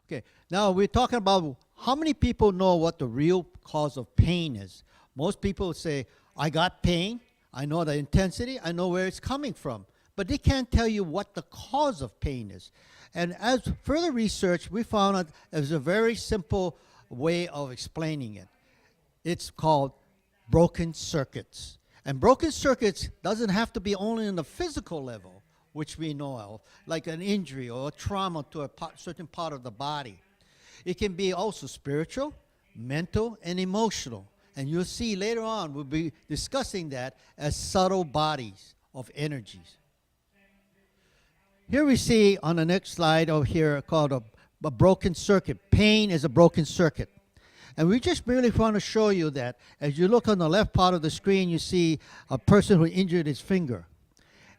Okay, now we're talking about how many people know what the real cause of pain is. Most people say, I got pain, I know the intensity, I know where it's coming from, but they can't tell you what the cause of pain is. And as further research, we found out there's a very simple way of explaining it. It's called broken circuits. And broken circuits doesn't have to be only on the physical level, which we know of, like an injury or a trauma to a certain part of the body. It can be also spiritual, mental, and emotional. And you'll see later on, we'll be discussing that as subtle bodies of energies. Here we see on the next slide over here called a broken circuit. Pain is a broken circuit. And we just really want to show you that as you look on the left part of the screen, you see a person who injured his finger.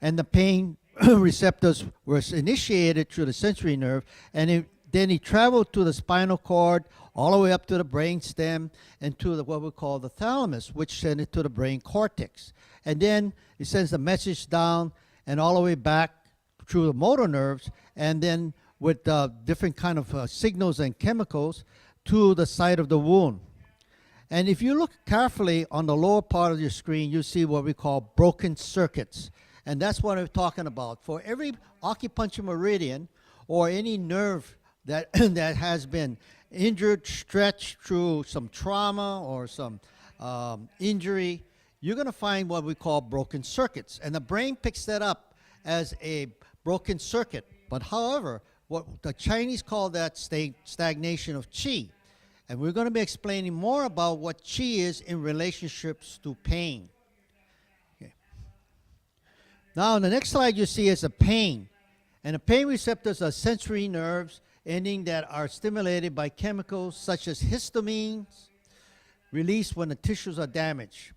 And the pain receptors were initiated through the sensory nerve, and then he traveled to the spinal cord, all the way up to the brain stem, and to what we call the thalamus, which sent it to the brain cortex. And then it sends a message down and all the way back through the motor nerves, and then with different kind of signals and chemicals to the site of the wound. And if you look carefully on the lower part of your screen, you see what we call broken circuits. And that's what I'm talking about. For every acupuncture meridian or any nerve that, that has been injured, stretched through some trauma or some injury, you're going to find what we call broken circuits. And the brain picks that up as a broken circuit. But however, what the Chinese call that stagnation of qi. And we're going to be explaining more about what qi is in relationships to pain. Okay. Now, on the next slide, you see is a pain. And the pain receptors are sensory nerves ending that are stimulated by chemicals such as histamines released when the tissues are damaged.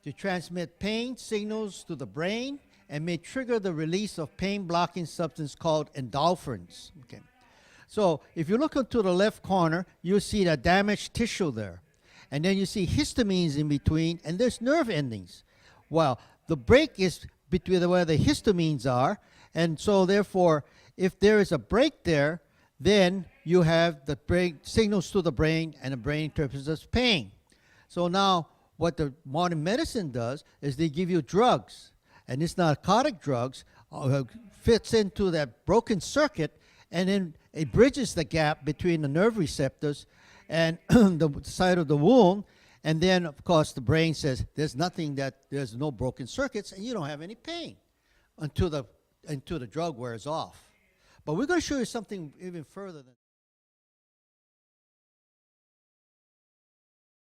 They transmit pain signals to the brain and may trigger the release of pain-blocking substance called endorphins. Okay. So if you look into the left corner, you see the damaged tissue there. And then you see histamines in between, and there's nerve endings. Well, the break is between where the histamines are, and so therefore, if there is a break there, then you have the brain signals to the brain, and the brain interprets as pain. So now, what the modern medicine does is they give you drugs, and this narcotic drugs fits into that broken circuit, and then it bridges the gap between the nerve receptors and the side of the wound, and then, of course, the brain says there's no broken circuits, and you don't have any pain until the drug wears off. But we're going to show you something even further than